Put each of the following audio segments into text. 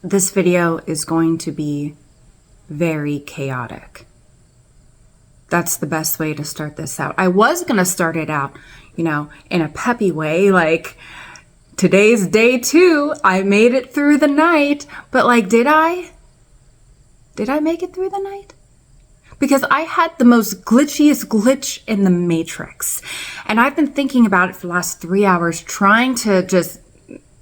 This video is going to be very chaotic. That's the best way to start this out. I was going to start it out, in a peppy way, like today's day 2, I made it through the night, but did I? Did I make it through the night? Because I had the most glitchiest glitch in the Matrix. And I've been thinking about it for the last 3 hours, trying to just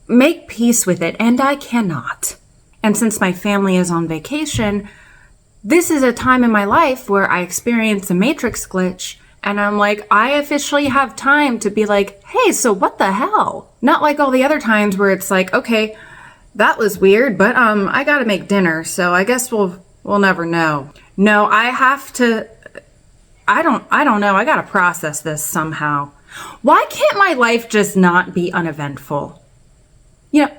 make peace with it, and I cannot. And since my family is on vacation, this is a time in my life where I experience a Matrix glitch, and I'm like, I officially have time to be like, hey, so what the hell? Not like all the other times where it's like, okay, that was weird, but I gotta make dinner, so I guess we'll never know. No, I have to, I don't know, I gotta process this somehow. Why can't my life just not be uneventful?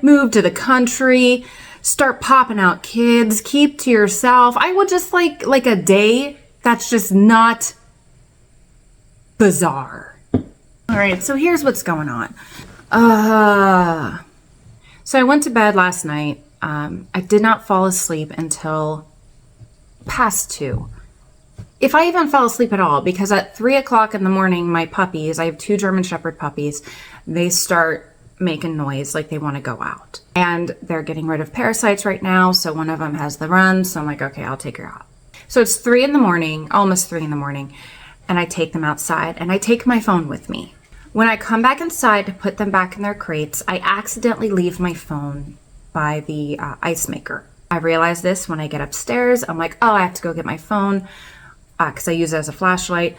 Move to the country, start popping out kids, keep to yourself. I would just like a day that's just not bizarre. All right, so here's what's going on. So I went to bed last night. I did not fall asleep until past 2. If I even fell asleep at all, because at 3 o'clock in the morning, my puppies, I have 2 German Shepherd puppies, they start making noise like they want to go out. And they're getting rid of parasites right now, so one of them has the runs, so I'm like, okay, I'll take her out. So it's 3 in the morning, almost 3 in the morning, and I take them outside, and I take my phone with me. When I come back inside to put them back in their crates, I accidentally leave my phone by the ice maker. I realize this when I get upstairs. I'm like, oh, I have to go get my phone, because I use it as a flashlight.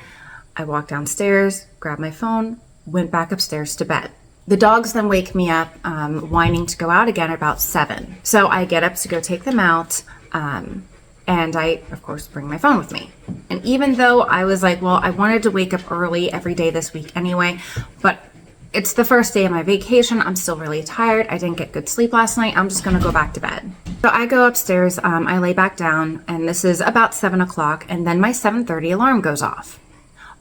I walk downstairs, grab my phone, went back upstairs to bed. The dogs then wake me up, whining to go out again at about 7. So I get up to go take them out, and I, of course, bring my phone with me. And even though I was like, well, I wanted to wake up early every day this week anyway, but it's the first day of my vacation. I'm still really tired. I didn't get good sleep last night. I'm just going to go back to bed. So I go upstairs, I lay back down, and this is about 7 o'clock, and then my 7:30 alarm goes off.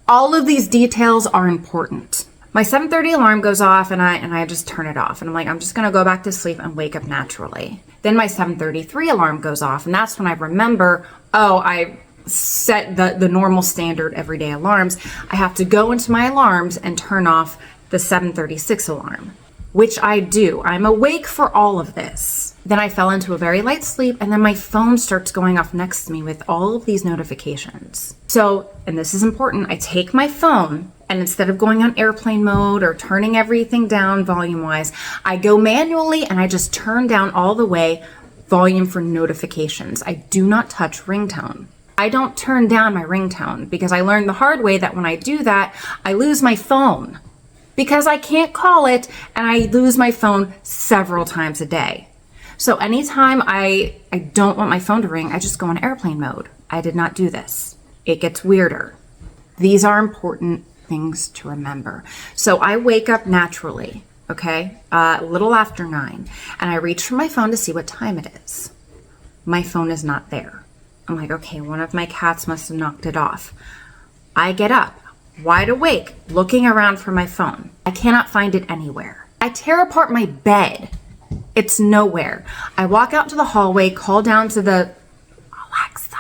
All of these details are important. My 7:30 alarm goes off, and I just turn it off. And I'm like, I'm just going to go back to sleep and wake up naturally. Then my 7:33 alarm goes off, and that's when I remember, oh, I set the normal standard everyday alarms. I have to go into my alarms and turn off the 7:36 alarm, which I do. I'm awake for all of this. Then I fell into a very light sleep, and then my phone starts going off next to me with all of these notifications. So, and this is important, I take my phone, and instead of going on airplane mode or turning everything down volume-wise, I go manually and I just turn down all the way volume for notifications. I do not touch ringtone. I don't turn down my ringtone because I learned the hard way that when I do that, I lose my phone because I can't call it, and I lose my phone several times a day. So anytime I don't want my phone to ring, I just go on airplane mode. I did not do this. It gets weirder. These are important things to remember. So I wake up naturally, okay, a little after 9, and I reach for my phone to see what time it is. My phone is not there. I'm like, okay, one of my cats must have knocked it off. I get up, wide awake, looking around for my phone. I cannot find it anywhere. I tear apart my bed. It's nowhere. I walk out to the hallway, call down to the Alexa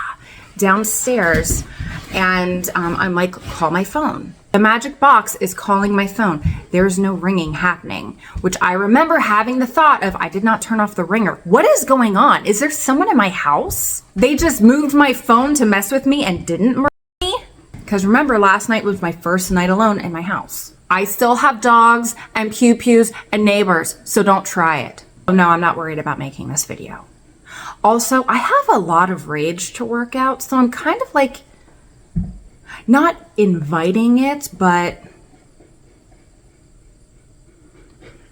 downstairs, and I'm like, call my phone. The magic box is calling my phone. There's no ringing happening, which I remember having the thought of, I did not turn off the ringer. What is going on? Is there someone in my house? They just moved my phone to mess with me and didn't murder me? Because remember, last night was my first night alone in my house. I still have dogs and pew-pews and neighbors, so don't try it. No, I'm not worried about making this video. Also, I have a lot of rage to work out, so I'm kind of like, not inviting it, but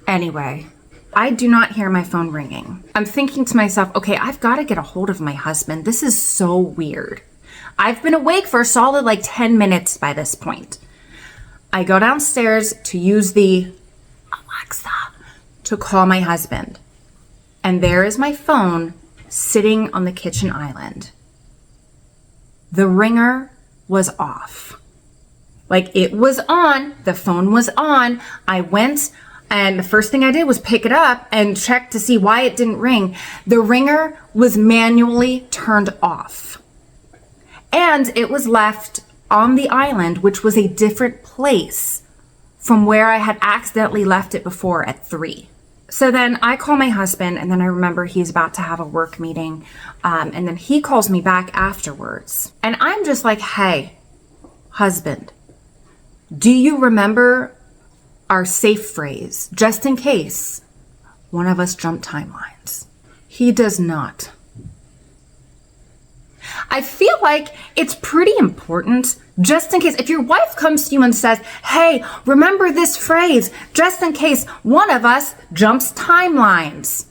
anyway, I do not hear my phone ringing. I'm thinking to myself, okay, I've got to get a hold of my husband. This is so weird. I've been awake for a solid 10 minutes by this point. I go downstairs to use the Alexa to call my husband. And there is my phone sitting on the kitchen island. The ringer was off. It was on, the phone was on. I went, And the first thing I did was pick it up and check to see why it didn't ring. The ringer was manually turned off. And it was left on the island, which was a different place from where I had accidentally left it before at 3. So then I call my husband, and then I remember he's about to have a work meeting. And then he calls me back afterwards. And I'm just like, hey, husband, do you remember our safe phrase, just in case one of us jumped timelines? He does not. I feel like it's pretty important, just in case, if your wife comes to you and says, hey, remember this phrase, just in case one of us jumps timelines.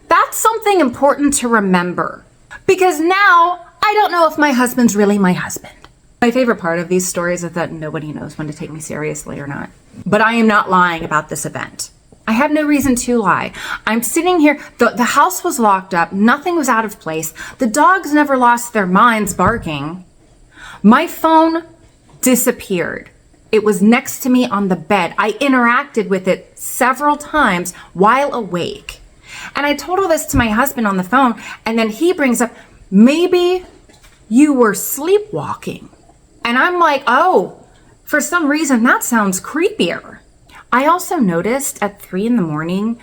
That's something important to remember, because now I don't know if my husband's really my husband. My favorite part of these stories is that nobody knows when to take me seriously or not. But I am not lying about this event. I have no reason to lie. I'm sitting here, the house was locked up, nothing was out of place, the dogs never lost their minds barking. My phone disappeared. It was next to me on the bed. I interacted with it several times while awake. And I told all this to my husband on the phone, and then he brings up, maybe you were sleepwalking. And I'm like, oh, for some reason that sounds creepier. I also noticed at 3 a.m,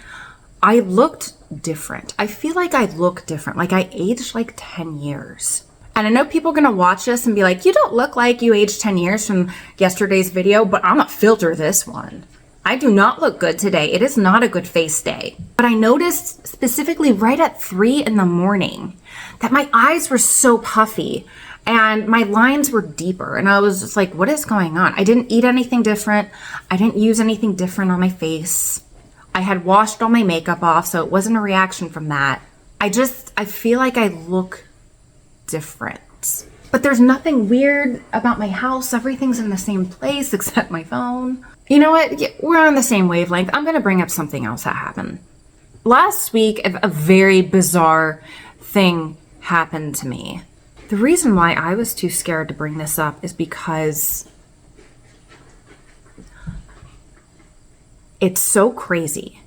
I looked different. I feel like I look different, like I aged like 10 years. And I know people are gonna watch this and be like, you don't look like you aged 10 years from yesterday's video, but I'm gonna filter this one. I do not look good today. It is not a good face day. But I noticed specifically right at 3 a.m. that my eyes were so puffy and my lines were deeper. And I was just like, what is going on? I didn't eat anything different. I didn't use anything different on my face. I had washed all my makeup off, so it wasn't a reaction from that. I feel like I look different. But there's nothing weird about my house. Everything's in the same place except my phone. You know what? We're on the same wavelength. I'm going to bring up something else that happened. Last week, a very bizarre thing happened to me. The reason why I was too scared to bring this up is because it's so crazy.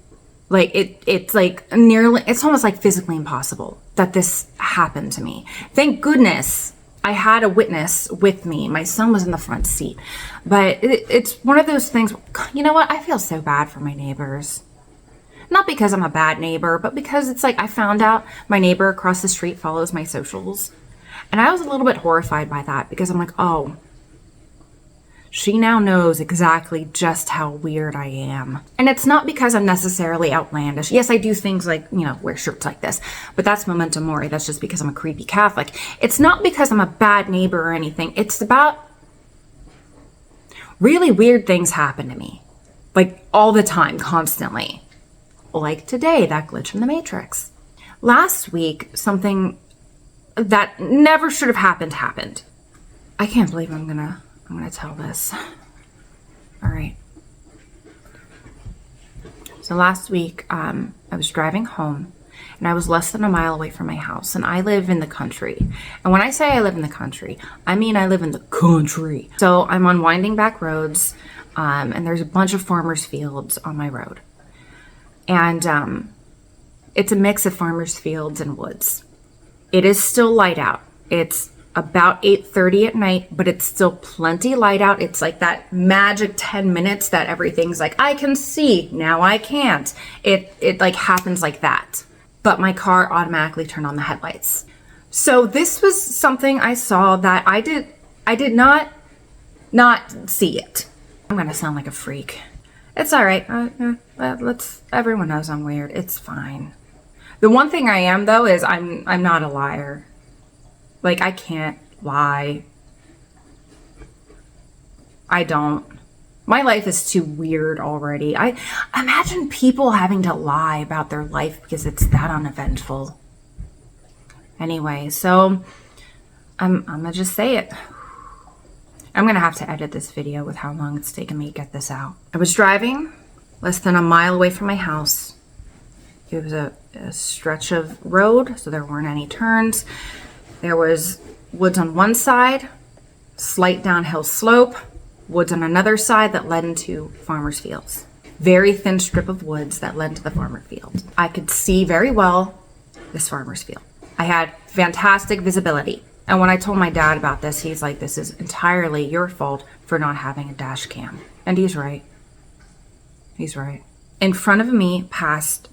Like it's like it's almost like physically impossible that this happened to me. Thank goodness I had a witness with me. My son was in the front seat. But it's one of those things, you know what? I feel so bad for my neighbors. Not because I'm a bad neighbor, but because it's like I found out my neighbor across the street follows my socials. And I was a little bit horrified by that because I'm like, oh, she now knows exactly just how weird I am. And it's not because I'm necessarily outlandish. Yes, I do things like, wear shirts like this, but that's memento mori. That's just because I'm a creepy Catholic. It's not because I'm a bad neighbor or anything. It's about really weird things happen to me. Like all the time, constantly. Like today, that glitch in the Matrix. Last week, something that never should have happened. I can't believe I'm gonna tell this. All right. So last week, I was driving home and I was less than a mile away from my house, and I live in the country. And when I say I live in the country, I mean I live in the country. So I'm on winding back roads, and there's a bunch of farmers' fields on my road. And it's a mix of farmers' fields and woods. It is still light out. It's about 8:30 at night, but it's still plenty light out. It's like that magic 10 minutes that everything's like, I can see, now I can't. It like happens like that. But my car automatically turned on the headlights. So this was something I saw that I did not see it. I'm gonna sound like a freak. It's all right. Everyone knows I'm weird. It's fine. The one thing I am though is I'm not a liar. Like, I can't lie. I don't. My life is too weird already. I imagine people having to lie about their life because it's that uneventful. Anyway, so I'm gonna just say it. I'm gonna have to edit this video with how long it's taken me to get this out. I was driving less than a mile away from my house. It was a stretch of road, so there weren't any turns. There was woods on one side, slight downhill slope, woods on another side that led into farmers' fields. very thin strip of woods that led to the farmer field. I could see very well this farmer's field. I had fantastic visibility. And when I told my dad about this, he's like, this is entirely your fault for not having a dash cam. And he's right. He's right. In front of me, passed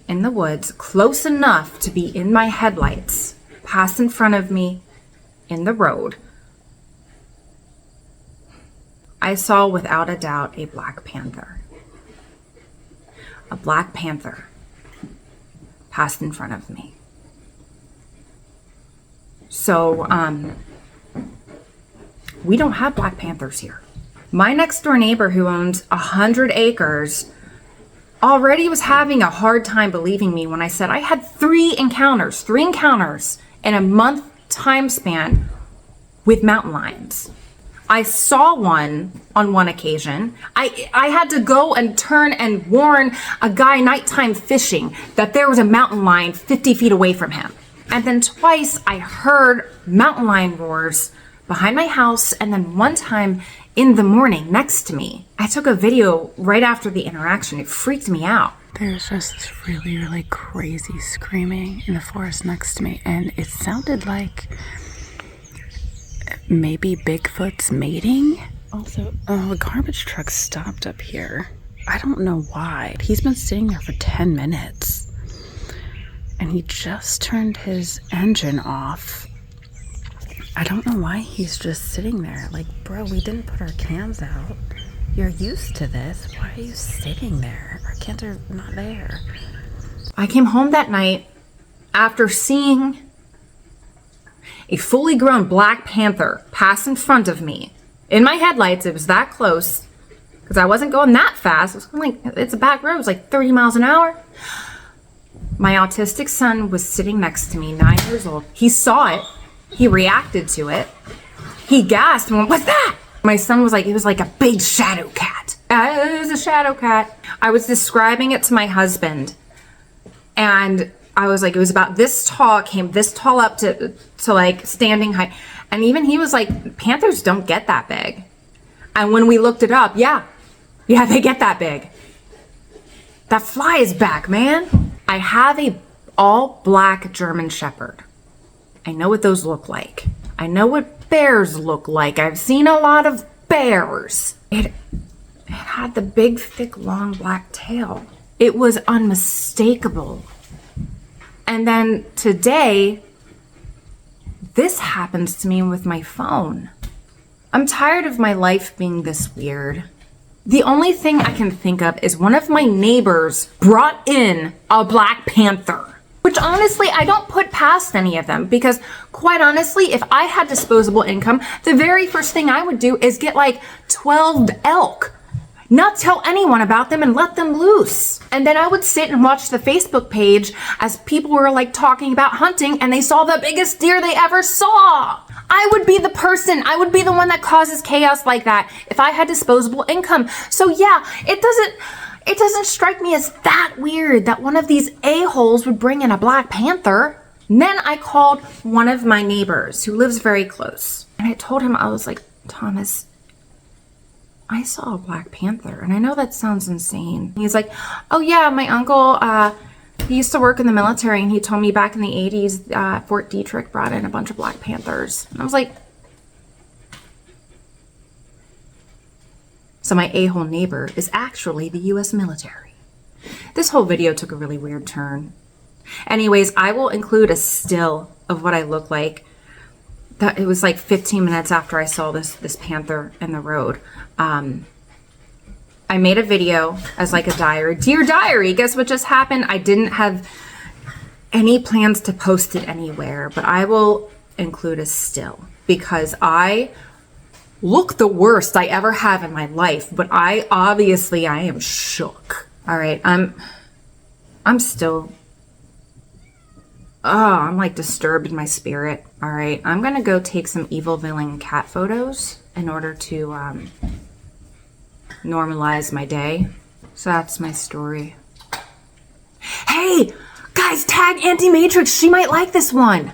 in the woods, close enough to be in my headlights, passed in front of me in the road, I saw without a doubt a black panther. A black panther passed in front of me. So, we don't have black panthers here. My next door neighbor who owns 100 acres already was having a hard time believing me when I said I had three encounters in a month time span with mountain lions. I saw one on one occasion. I had to go and turn and warn a guy nighttime fishing that there was a mountain lion 50 feet away from him. And then twice I heard mountain lion roars behind my house, and then one time in the morning next to me. I took a video right after the interaction. It freaked me out. There's just this really, really crazy screaming in the forest next to me, and it sounded like maybe Bigfoot's mating. Also, a garbage truck stopped up here. I don't know why. He's been sitting there for 10 minutes. And he just turned his engine off. I don't know why he's just sitting there. Like, bro, we didn't put our cams out. You're used to this. Why are you sitting there? Our cams are not there. I came home that night after seeing a fully grown black panther pass in front of me. In my headlights, it was that close because I wasn't going that fast. It was going like, it's a back road. It was like 30 miles an hour. My autistic son was sitting next to me, 9 years old. He saw it. He reacted to it. He gasped and went, "What's that?" My son was like, it was like a big shadow cat. It was a shadow cat. I was describing it to my husband. And I was like, it was about this tall, came this tall up to like standing height. And even he was like, panthers don't get that big. And when we looked it up, yeah, they get that big. That fly is back, man. I have a all black German Shepherd. I know what those look like. I know what bears look like. I've seen a lot of bears. It had the big, thick, long black tail. It was unmistakable. And then today, this happens to me with my phone. I'm tired of my life being this weird. The only thing I can think of is one of my neighbors brought in a black panther, which honestly, I don't put past any of them because quite honestly, if I had disposable income, the very first thing I would do is get like 12 elk, not tell anyone about them and let them loose. And then I would sit and watch the Facebook page as people were like talking about hunting and they saw the biggest deer they ever saw. I would be the person, I would be the one that causes chaos like that if I had disposable income. So yeah, it doesn't strike me as that weird that one of these a-holes would bring in a black panther. And then I called one of my neighbors who lives very close. And I told him, I was like, Thomas, I saw a black panther. And I know that sounds insane. He's like, oh yeah, my uncle, he used to work in the military and he told me back in the 80s, Fort Detrick brought in a bunch of black panthers. And I was like, so my a-hole neighbor is actually the US military. This whole video took a really weird turn. Anyways, I will include a still of what I look like. That it was like 15 minutes after I saw this panther in the road. I made a video as like a diary. Dear diary, guess what just happened? I didn't have any plans to post it anywhere, but I will include a still because I look the worst I ever have in my life, but I am shook. All right, I'm still, I'm like disturbed in my spirit. All right, I'm gonna go take some evil villain cat photos in order to normalize my day. So that's my story. Hey, guys, tag Anti-Matrix. She might like this one.